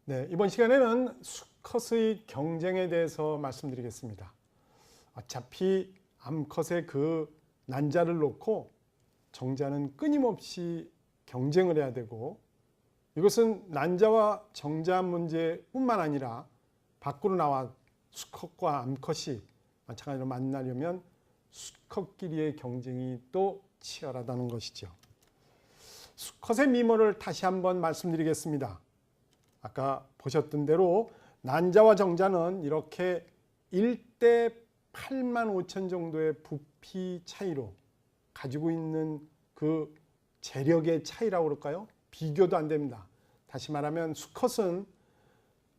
네, 이번 시간에는 수컷의 경쟁에 대해서 말씀드리겠습니다. 어차피 암컷의 그 난자를 놓고 정자는 끊임없이 경쟁을 해야 되고, 이것은 난자와 정자 문제뿐만 아니라 밖으로 나와 수컷과 암컷이 마찬가지로 만나려면 수컷끼리의 경쟁이 또 치열하다는 것이죠. 수컷의 미모를 다시 한번 말씀드리겠습니다. 아까 보셨던 대로 난자와 정자는 이렇게 1대 8만 5천 정도의 부피 차이로 가지고 있는 그 재력의 차이라고 그럴까요? 비교도 안 됩니다. 다시 말하면 수컷은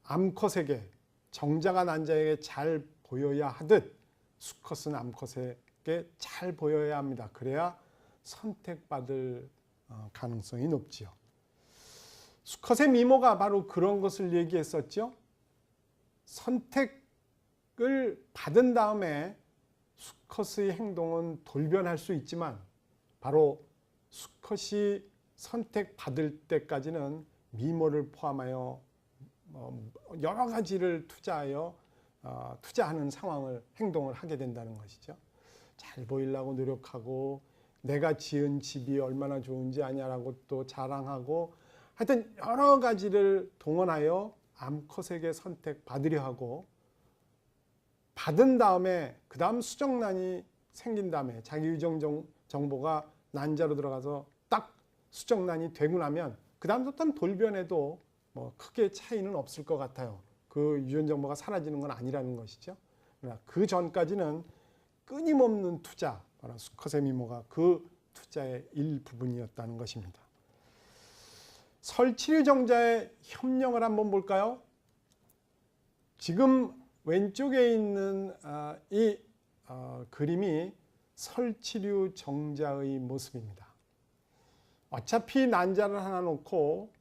암컷에게, 정자가 난자에게 잘 보여야 하듯 수컷은 암컷에게 잘 보여야 합니다. 그래야 선택받을 가능성이 높지요. 수컷의 미모가 바로 그런 것을 얘기했었죠. 선택을 받은 다음에 수컷의 행동은 돌변할 수 있지만 바로 수컷이 선택받을 때까지는 미모를 포함하여 여러 가지를 투자하는 행동을 하게 된다는 것이죠. 잘 보이려고 노력하고 내가 지은 집이 얼마나 좋은지 아냐라고 또 자랑하고, 하여튼 여러 가지를 동원하여 암컷에게 선택받으려 하고, 받은 다음에 그 다음 수정란이 생긴 다음에 자기 유전 정보가 난자로 들어가서 딱 수정란이 되고 나면 그 다음부터는 돌변해도 뭐 크게 차이는 없을 것 같아요. 그 유전 정보가 사라지는 건 아니라는 것이죠. 그러나 그 전까지는 끊임없는 투자, 바로 수컷의 미모가 그 투자의 일부분이었다는 것입니다. 설치류 정자의 협력을 한번 볼까요? 지금 왼쪽에 있는 이 그림이 설치류 정자의 모습입니다. 어차피 난자를 하나 놓고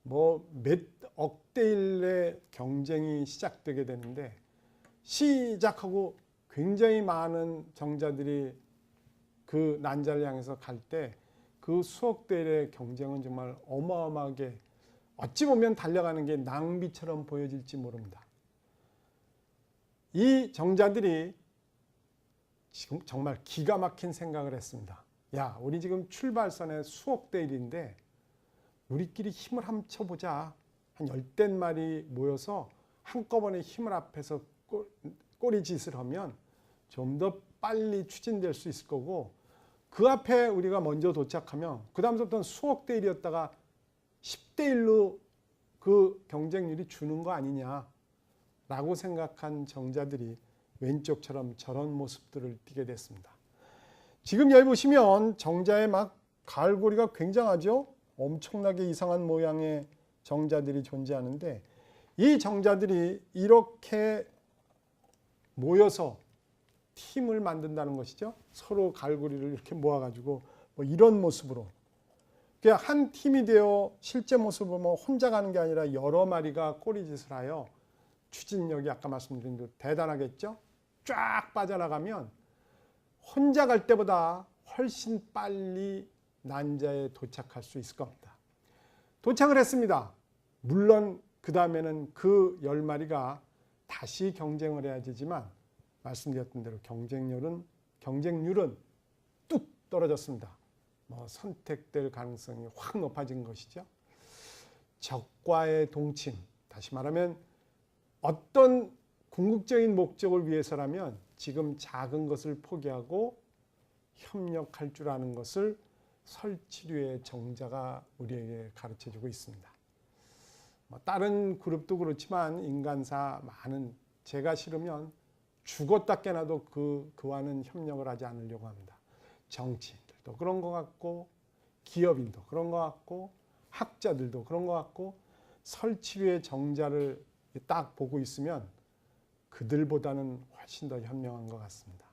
뭐 몇 억대일의 경쟁이 시작되게 되는데, 시작하고 굉장히 많은 정자들이 그 난자를 향해서 갈 때 그 수억 대의 경쟁은 정말 어마어마하게, 어찌 보면 달려가는 게 낭비처럼 보여질지 모릅니다. 이 정자들이 지금 정말 기가 막힌 생각을 했습니다. 야, 우리 지금 출발선에 수억 대일인데 우리끼리 힘을 합쳐보자. 한 10마리 모여서 한꺼번에 힘을 합해서 꼬리짓을 하면 좀 더 빨리 추진될 수 있을 거고, 그 앞에 우리가 먼저 도착하면 그 다음부터는 수억 대 1이었다가 10대 1로 그 경쟁률이 주는 거 아니냐라고 생각한 정자들이 왼쪽처럼 저런 모습들을 띠게 됐습니다. 지금 여기 보시면 정자의 막 갈고리가 굉장하죠. 엄청나게 이상한 모양의 정자들이 존재하는데, 이 정자들이 이렇게 모여서 팀을 만든다는 것이죠. 서로 갈고리를 이렇게 모아가지고 뭐 이런 모습으로, 그냥 한 팀이 되어 실제 모습을 뭐 혼자 가는 게 아니라 여러 마리가 꼬리짓을 하여, 추진력이 아까 말씀드린 대로 대단하겠죠. 쫙 빠져나가면 혼자 갈 때보다 훨씬 빨리 난자에 도착할 수 있을 겁니다. 도착을 했습니다. 물론 그 다음에는 그 10마리가 다시 경쟁을 해야 되지만, 말씀드렸던 대로 경쟁률은 뚝 떨어졌습니다. 뭐 선택될 가능성이 확 높아진 것이죠. 적과의 동침, 다시 말하면 어떤 궁극적인 목적을 위해서라면 지금 작은 것을 포기하고 협력할 줄 아는 것을 설치류의 정자가 우리에게 가르쳐주고 있습니다. 다른 그룹도 그렇지만 인간사 많은, 제가 싫으면 죽었다 깨나도 그와는 협력을 하지 않으려고 합니다. 정치인들도 그런 것 같고, 기업인도 그런 것 같고, 학자들도 그런 것 같고, 설치류의 정자를 딱 보고 있으면 그들보다는 훨씬 더 현명한 것 같습니다.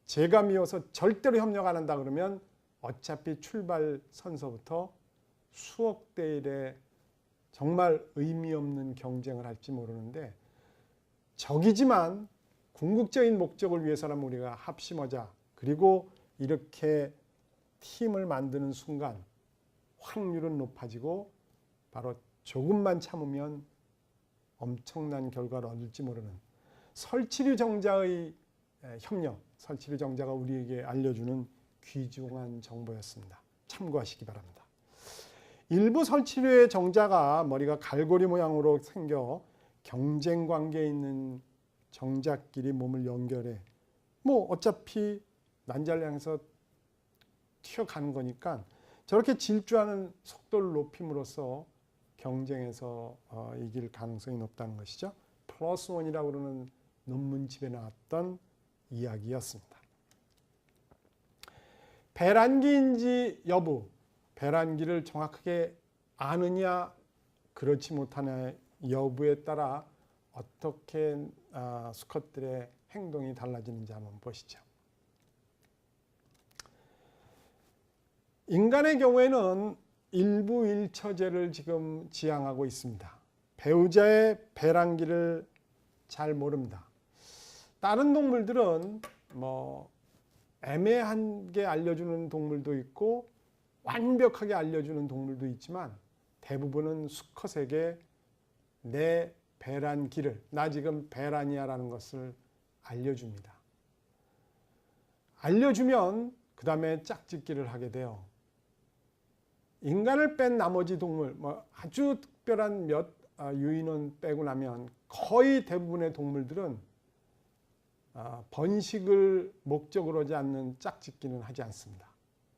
제가 미워서 절대로 협력 안 한다 그러면 어차피 출발 선서부터 수억 대일의 정말 의미 없는 경쟁을 할지 모르는데, 적이지만 궁극적인 목적을 위해서라면 우리가 합심하자, 그리고 이렇게 팀을 만드는 순간 확률은 높아지고 바로 조금만 참으면 엄청난 결과를 얻을지 모르는 설치류 정자의 협력, 설치류 정자가 우리에게 알려주는 귀중한 정보였습니다. 참고하시기 바랍니다. 일부 설치류의 정자가 머리가 갈고리 모양으로 생겨 경쟁 관계에 있는 정자끼리 몸을 연결해 어차피 난자를 향해서 튀어가는 거니까 저렇게 질주하는 속도를 높임으로써 경쟁에서 이길 가능성이 높다는 것이죠. 플러스 원이라고 그러는 논문집에 나왔던 이야기였습니다. 배란기인지 여부, 배란기를 정확하게 아느냐 그렇지 못하냐 여부에 따라 어떻게 수컷들의 행동이 달라지는지 한번 보시죠. 인간의 경우에는 일부 일처제를 지금 지향하고 있습니다. 배우자의 배란기를 잘 모릅니다. 다른 동물들은 애매하게 알려주는 동물도 있고 완벽하게 알려주는 동물도 있지만 대부분은 수컷에게 내 배란기를, 나 지금 배란이야 라는 것을 알려줍니다. 알려주면 그 다음에 짝짓기를 하게 돼요. 인간을 뺀 나머지 동물, 아주 특별한 몇 유인원 빼고 나면 거의 대부분의 동물들은 번식을 목적으로 하지 않는 짝짓기는 하지 않습니다.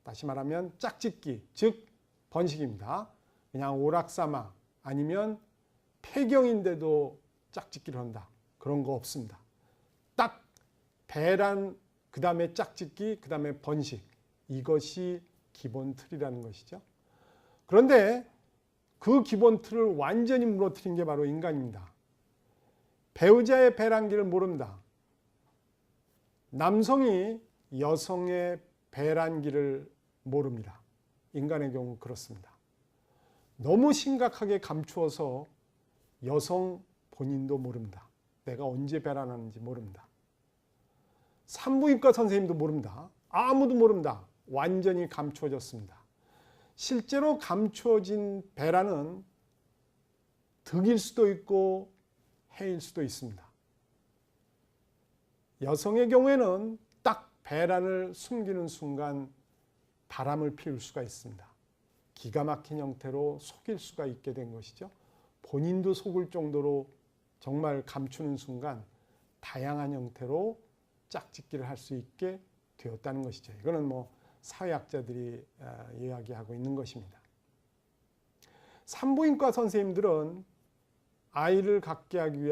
다시 말하면 짝짓기, 즉 번식입니다. 그냥 오락사마 아니면 폐경인데도 짝짓기를 한다. 그런 거 없습니다. 딱 배란, 그 다음에 짝짓기, 그 다음에 번식. 이것이 기본 틀이라는 것이죠. 그런데 그 기본 틀을 완전히 무너뜨린 게 바로 인간입니다. 배우자의 배란기를 모릅니다. 남성이 여성의 배란기를 모릅니다. 인간의 경우 그렇습니다. 너무 심각하게 감추어서 여성 본인도 모릅니다. 내가 언제 배란하는지 모릅니다. 산부인과 선생님도 모릅니다. 아무도 모릅니다. 완전히 감추어졌습니다. 실제로 감추어진 배란은 득일 수도 있고 해일 수도 있습니다. 여성의 경우에는 딱 배란을 숨기는 순간 바람을 피울 수가 있습니다. 기가 막힌 형태로 속일 수가 있게 된 것이죠. 본인도 속을 정도로 정말 감추는 순간 다양한 형태로 짝짓기를 할 수 있게 되었다는 것이죠. 이거는 사회학자들이 이야기하고 있는 것입니다. 산부인과 선생님들은 아이를 갖게 하기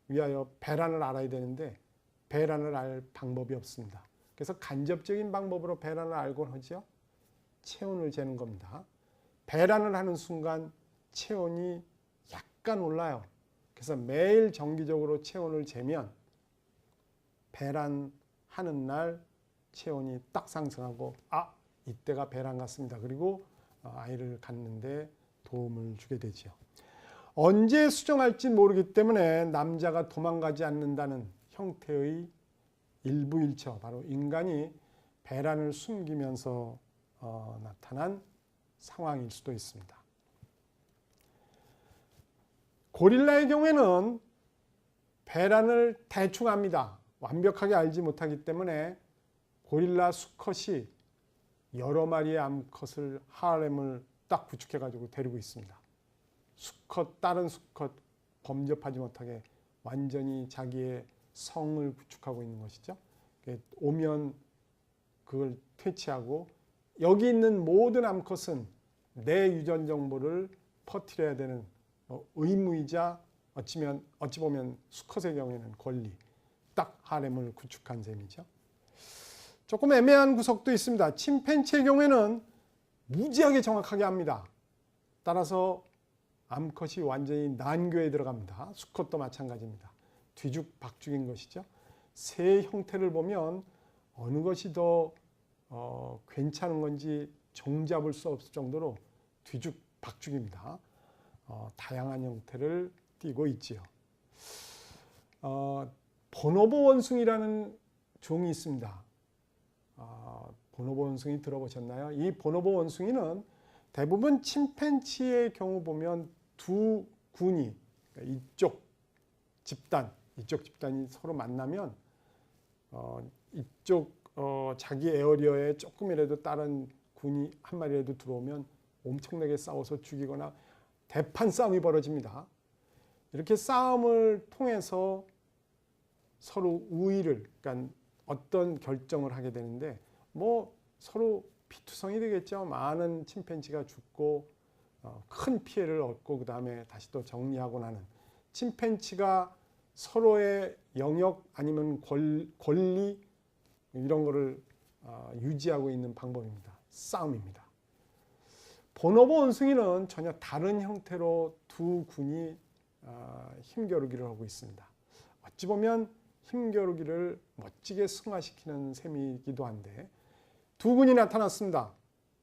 위하여 배란을 알아야 되는데 배란을 알 방법이 없습니다. 그래서 간접적인 방법으로 배란을 알곤 하죠. 체온을 재는 겁니다. 배란을 하는 순간 체온이 약간 올라요. 그래서 매일 정기적으로 체온을 재면 배란하는 날 체온이 딱 상승하고 이때가 배란 같습니다. 그리고 아이를 갖는데 도움을 주게 되죠. 언제 수정할지 모르기 때문에 남자가 도망가지 않는다는 형태의 일부 일처, 바로 인간이 배란을 숨기면서 나타난 상황일 수도 있습니다. 고릴라의 경우에는 배란을 대충 합니다. 완벽하게 알지 못하기 때문에 고릴라 수컷이 여러 마리의 암컷을 하렘을 딱 구축해 가지고 데리고 있습니다. 다른 수컷 범접하지 못하게 완전히 자기의 성을 구축하고 있는 것이죠. 오면 그걸 퇴치하고 여기 있는 모든 암컷은 내 유전 정보를 퍼뜨려야 되는 의무이자 어찌 보면 수컷의 경우에는 권리, 딱 하렘을 구축한 셈이죠. 조금 애매한 구석도 있습니다. 침팬지의 경우에는 무지하게 정확하게 합니다. 따라서 암컷이 완전히 난교에 들어갑니다. 수컷도 마찬가지입니다. 뒤죽박죽인 것이죠. 새 형태를 보면 어느 것이 더 괜찮은 건지 정잡을 수 없을 정도로 뒤죽박죽입니다. 다양한 형태를 띠고 있지요. 보노보 원숭이라는 종이 있습니다. 보노보 원숭이 들어보셨나요? 이 보노보 원숭이는 대부분 침팬지의 경우 보면 두 군이, 그러니까 이쪽 집단이 서로 만나면 이쪽 자기 에어리어에 조금이라도 다른 군이 한 마리라도 들어오면 엄청나게 싸워서 죽이거나 대판 싸움이 벌어집니다. 이렇게 싸움을 통해서 서로 우위를, 그러니까 어떤 결정을 하게 되는데 뭐 서로 피투성이 되겠죠. 많은 침팬지가 죽고 큰 피해를 얻고 그 다음에 다시 또 정리하고 나는, 침팬지가 서로의 영역 아니면 권리 이런 거를 유지하고 있는 방법입니다. 싸움입니다. 보노보 원숭이는 전혀 다른 형태로 두 군이 힘겨루기를 하고 있습니다. 어찌 보면 힘겨루기를 멋지게 승화시키는 셈이기도 한데, 두 군이 나타났습니다.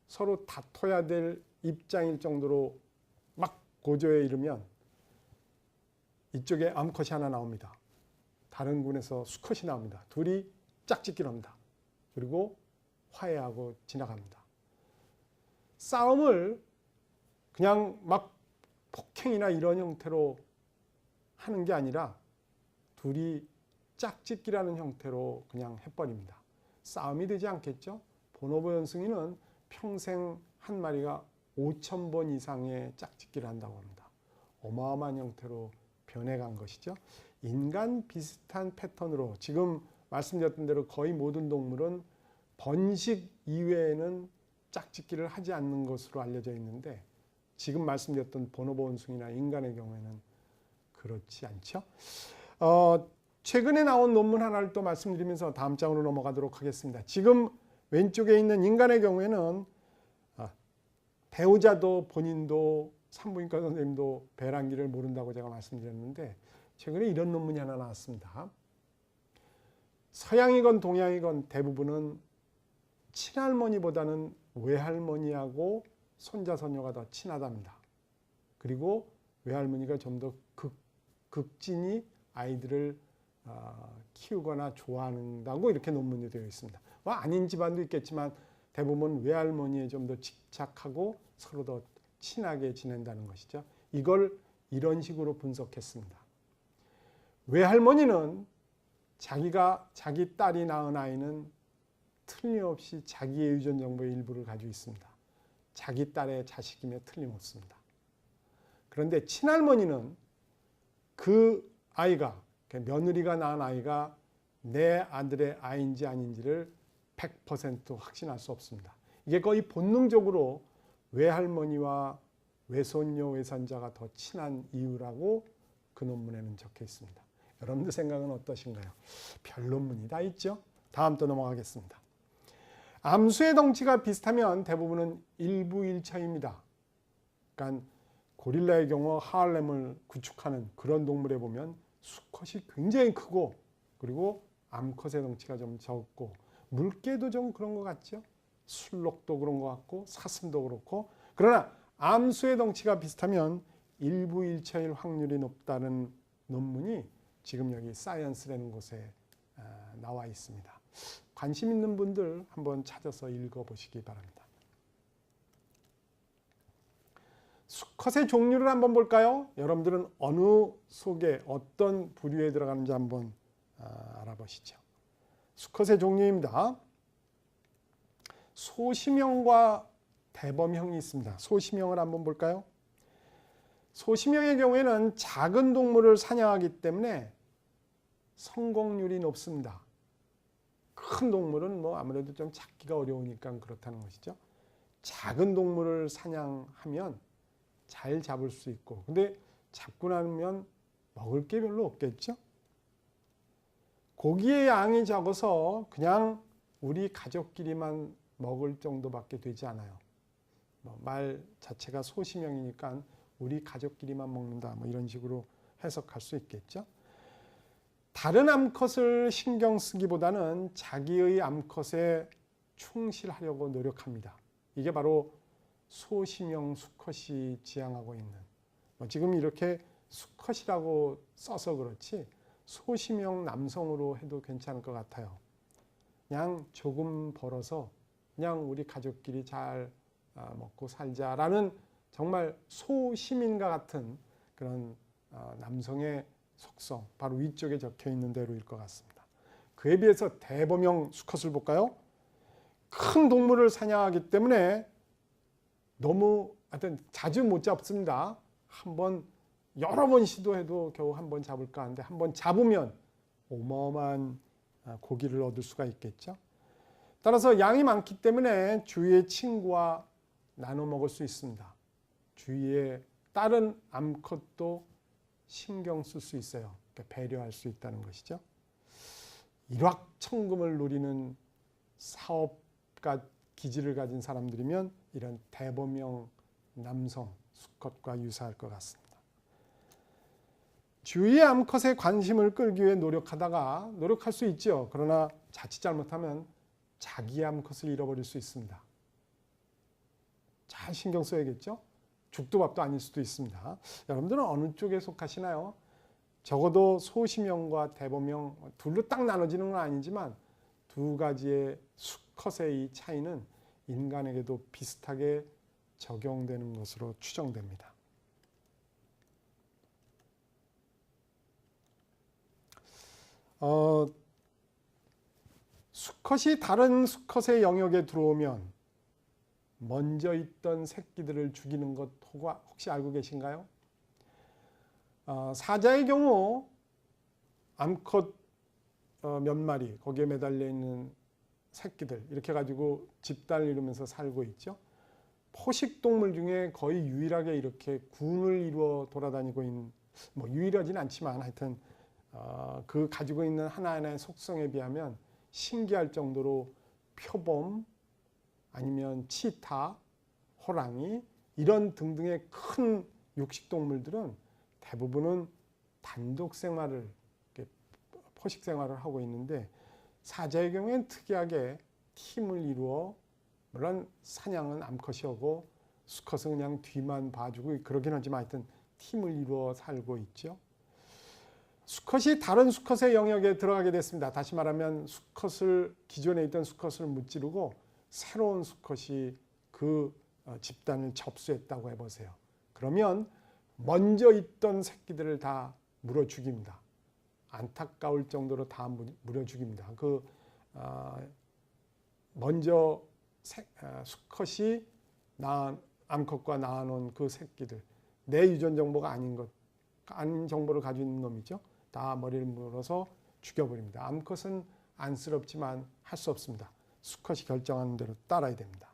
서로 다퉈야 될 입장일 정도로 막 고조에 이르면 이쪽에 암컷이 하나 나옵니다. 다른 군에서 수컷이 나옵니다. 둘이 짝짓기를 합니다. 그리고 화해하고 지나갑니다. 싸움을 그냥 막 폭행이나 이런 형태로 하는 게 아니라 둘이 짝짓기라는 형태로 그냥 해버립니다. 싸움이 되지 않겠죠? 보노보 원숭이는 평생 한 마리가 5,000번 이상의 짝짓기를 한다고 합니다. 어마어마한 형태로 변해간 것이죠. 인간 비슷한 패턴으로 지금 말씀드렸던 대로 거의 모든 동물은 번식 이외에는 짝짓기를 하지 않는 것으로 알려져 있는데, 지금 말씀드렸던 보노보 원숭이나 인간의 경우에는 그렇지 않죠. 최근에 나온 논문 하나를 또 말씀드리면서 다음 장으로 넘어가도록 하겠습니다. 지금 왼쪽에 있는 인간의 경우에는 배우자도 본인도 산부인과 선생님도 배란기를 모른다고 제가 말씀드렸는데, 최근에 이런 논문이 하나 나왔습니다. 서양이건 동양이건 대부분은 친할머니보다는 외할머니하고 손자 손녀가 더 친하답니다. 그리고 외할머니가 좀 더 극진히 아이들을 키우거나 좋아한다고 이렇게 논문이 되어 있습니다. 뭐 아닌 집안도 있겠지만 대부분 외할머니에 좀 더 집착하고 서로 더 친하게 지낸다는 것이죠. 이걸 이런 식으로 분석했습니다. 외할머니는 자기 딸이 낳은 아이는 틀림없이 자기의 유전 정보의 일부를 가지고 있습니다. 자기 딸의 자식임에 틀림없습니다. 그런데 친할머니는 그 아이가, 며느리가 낳은 아이가 내 아들의 아이인지 아닌지를 100% 확신할 수 없습니다. 이게 거의 본능적으로 외할머니와 외손녀, 외손자가 더 친한 이유라고 그 논문에는 적혀 있습니다. 여러분들 생각은 어떠신가요? 별 논문이 다 있죠. 다음 또 넘어가겠습니다. 암수의 덩치가 비슷하면 대부분은 일부일처입니다. 그러니까 고릴라의 경우 하알렘을 구축하는 그런 동물에 보면 수컷이 굉장히 크고, 그리고 암컷의 덩치가 좀 적고, 물개도 좀 그런 것 같죠. 술록도 그런 것 같고 사슴도 그렇고. 그러나 암수의 덩치가 비슷하면 일부일처일 확률이 높다는 논문이 지금 여기 사이언스라는 곳에 나와 있습니다. 관심 있는 분들 한번 찾아서 읽어보시기 바랍니다. 수컷의 종류를 한번 볼까요? 여러분들은 어느 속에 어떤 부류에 들어가는지 한번 알아보시죠. 수컷의 종류입니다. 소심형과 대범형이 있습니다. 소심형을 한번 볼까요? 소심형의 경우에는 작은 동물을 사냥하기 때문에 성공률이 높습니다. 큰 동물은 뭐 아무래도 좀 잡기가 어려우니까 그렇다는 것이죠. 작은 동물을 사냥하면 잘 잡을 수 있고, 근데 잡고 나면 먹을 게 별로 없겠죠. 고기의 양이 적어서 그냥 우리 가족끼리만 먹을 정도밖에 되지 않아요. 말 자체가 소심형이니까 우리 가족끼리만 먹는다, 뭐 이런 식으로 해석할 수 있겠죠. 다른 암컷을 신경 쓰기보다는 자기의 암컷에 충실하려고 노력합니다. 이게 바로 소심형 수컷이 지향하고 있는, 지금 이렇게 수컷이라고 써서 그렇지 소심형 남성으로 해도 괜찮을 것 같아요. 그냥 조금 벌어서 그냥 우리 가족끼리 잘 먹고 살자라는 정말 소시민과 같은 그런 남성의 속성, 바로 위쪽에 적혀 있는 대로일 것 같습니다. 그에 비해서 대범형 수컷을 볼까요? 큰 동물을 사냥하기 때문에 너무 하여튼 자주 못 잡습니다. 여러 번 시도해도 겨우 한 번 잡을까 하는데 한 번 잡으면 어마어마한 고기를 얻을 수가 있겠죠. 따라서 양이 많기 때문에 주위의 친구와 나눠 먹을 수 있습니다. 주위의 다른 암컷도 신경 쓸 수 있어요. 그러니까 배려할 수 있다는 것이죠. 일확천금을 누리는 사업가 기질을 가진 사람들이면 이런 대범형 남성 수컷과 유사할 것 같습니다. 주위의 암컷의 관심을 끌기 위해 노력할 수 있죠. 그러나 자칫 잘못하면 자기 암컷을 잃어버릴 수 있습니다. 잘 신경 써야겠죠. 죽도 밥도 아닐 수도 있습니다. 여러분들은 어느 쪽에 속하시나요? 적어도 소심형과 대범형 둘로 딱 나눠지는 건 아니지만 두 가지의 수컷의 이 차이는 인간에게도 비슷하게 적용되는 것으로 추정됩니다. 수컷이 다른 수컷의 영역에 들어오면 먼저 있던 새끼들을 죽이는 것 혹시 알고 계신가요? 사자의 경우 암컷 몇 마리 거기에 매달려 있는 새끼들 이렇게 가지고 집단을 이루면서 살고 있죠. 포식동물 중에 거의 유일하게 이렇게 군을 이루어 돌아다니고 있는, 유일하진 않지만 하여튼 그 가지고 있는 하나하나의 속성에 비하면 신기할 정도로 표범 아니면 치타, 호랑이 이런 등등의 큰 육식동물들은 대부분은 단독 생활을, 포식 생활을 하고 있는데 사자의 경우에는 특이하게 팀을 이루어, 물론 사냥은 암컷이 하고 수컷은 그냥 뒤만 봐주고 그러긴 하지만 하여튼 팀을 이루어 살고 있죠. 수컷이 다른 수컷의 영역에 들어가게 됐습니다. 다시 말하면 기존에 있던 수컷을 무찌르고 새로운 수컷이 그 집단을 접수했다고 해보세요. 그러면 먼저 있던 새끼들을 다 물어 죽입니다. 안타까울 정도로 다 물어 죽입니다. 먼저 수컷이 암컷과 낳아놓은 그 새끼들, 내 유전 정보가 아닌 정보를 가지고 있는 놈이죠. 다 머리를 물어서 죽여버립니다. 암컷은 안쓰럽지만 할 수 없습니다. 수컷이 결정하는 대로 따라야 됩니다.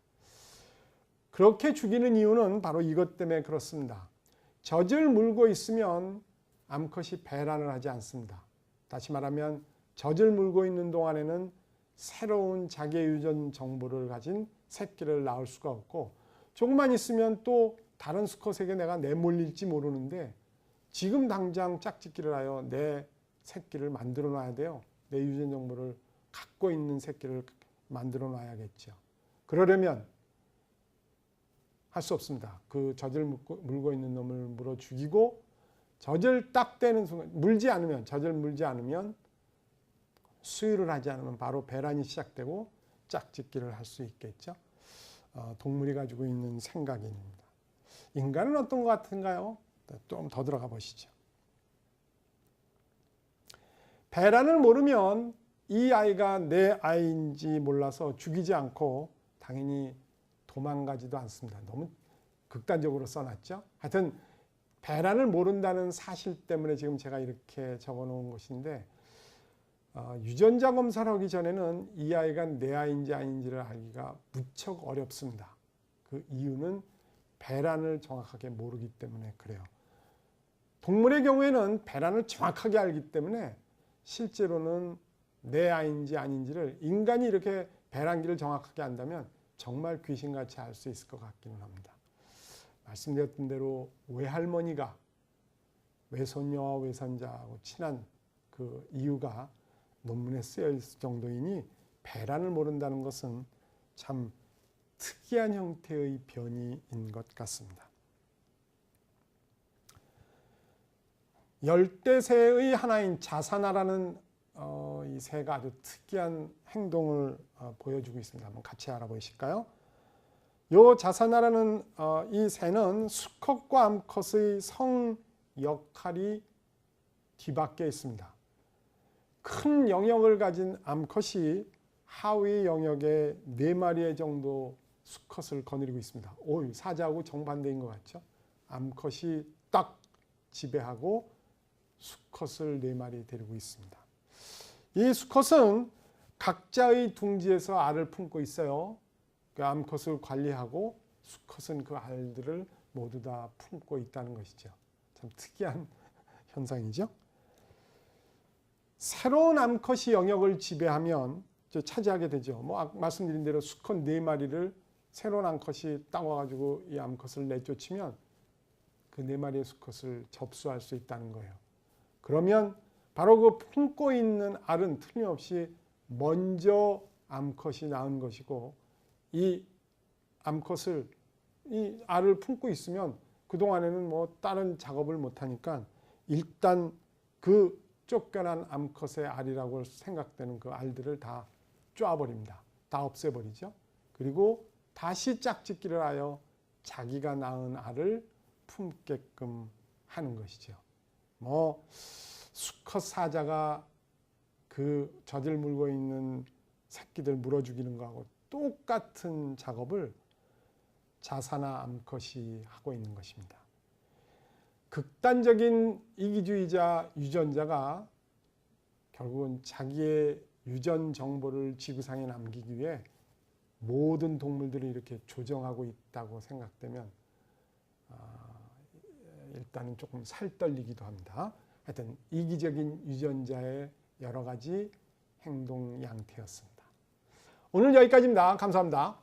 그렇게 죽이는 이유는 바로 이것 때문에 그렇습니다. 젖을 물고 있으면 암컷이 배란을 하지 않습니다. 다시 말하면 젖을 물고 있는 동안에는 새로운 자기의 유전 정보를 가진 새끼를 낳을 수가 없고, 조금만 있으면 또 다른 수컷에게 내가 내몰릴지 모르는데 지금 당장 짝짓기를 하여 내 새끼를 만들어 놔야 돼요. 내 유전 정보를 갖고 있는 새끼를 만들어 놔야겠죠. 그러려면 할 수 없습니다. 그 젖을 물고 있는 놈을 물어 죽이고 젖을 딱 떼는 순간, 젖을 물지 않으면 수유를 하지 않으면 바로 배란이 시작되고 짝짓기를 할 수 있겠죠. 동물이 가지고 있는 생각입니다. 인간은 어떤 것 같은가요? 좀 더 들어가 보시죠. 배란을 모르면 이 아이가 내 아이인지 몰라서 죽이지 않고 당연히 도망가지도 않습니다. 너무 극단적으로 써놨죠. 하여튼 배란을 모른다는 사실 때문에 지금 제가 이렇게 적어놓은 것인데, 유전자 검사를 하기 전에는 이 아이가 내 아이인지 아닌지를 알기가 무척 어렵습니다. 그 이유는 배란을 정확하게 모르기 때문에 그래요. 동물의 경우에는 배란을 정확하게 알기 때문에 실제로는 내 아이인지 아닌지를, 인간이 이렇게 배란기를 정확하게 안다면 정말 귀신같이 알 수 있을 것 같기는 합니다. 말씀드렸던 대로 외할머니가 외손녀와 외손자하고 친한 그 이유가 논문에 쓰여 있을 정도이니 배란을 모른다는 것은 참 특이한 형태의 변이인 것 같습니다. 열대새의 하나인 자사나라는 이 새가 아주 특이한 행동을 보여주고 있습니다. 한번 같이 알아보실까요? 요 자사나라는 이 새는 수컷과 암컷의 성 역할이 뒤바뀌어 있습니다. 큰 영역을 가진 암컷이 하위 영역의 4마리 정도 수컷을 거느리고 있습니다. 오, 사자하고 정반대인 것 같죠? 암컷이 딱 지배하고 수컷을 4마리 데리고 있습니다. 이 수컷은 각자의 둥지에서 알을 품고 있어요. 그 암컷을 관리하고 수컷은 그 알들을 모두 다 품고 있다는 것이죠. 참 특이한 현상이죠. 새로운 암컷이 영역을 지배하면 차지하게 되죠. 말씀드린 대로 수컷 4마리를 새로운 암컷이 딱 와가지고 이 암컷을 내쫓으면 그 4마리의 수컷을 접수할 수 있다는 거예요. 그러면 바로 그 품고 있는 알은 틀림없이 먼저 암컷이 낳은 것이고, 이 암컷을 이 알을 품고 있으면 그동안에는 다른 작업을 못하니까 일단 그 쫓겨난 암컷의 알이라고 생각되는 그 알들을 다 쪼아버립니다. 다 없애버리죠. 그리고 다시 짝짓기를 하여 자기가 낳은 알을 품게끔 하는 것이죠. 수컷 사자가 그 젖을 물고 있는 새끼들 물어 죽이는 거하고 똑같은 작업을 자사나 암컷이 하고 있는 것입니다. 극단적인 이기주의자 유전자가 결국은 자기의 유전 정보를 지구상에 남기기 위해 모든 동물들을 이렇게 조정하고 있다고 생각되면 일단은 조금 살떨리기도 합니다. 하여튼 이기적인 유전자의 여러 가지 행동 양태였습니다. 오늘 여기까지입니다. 감사합니다.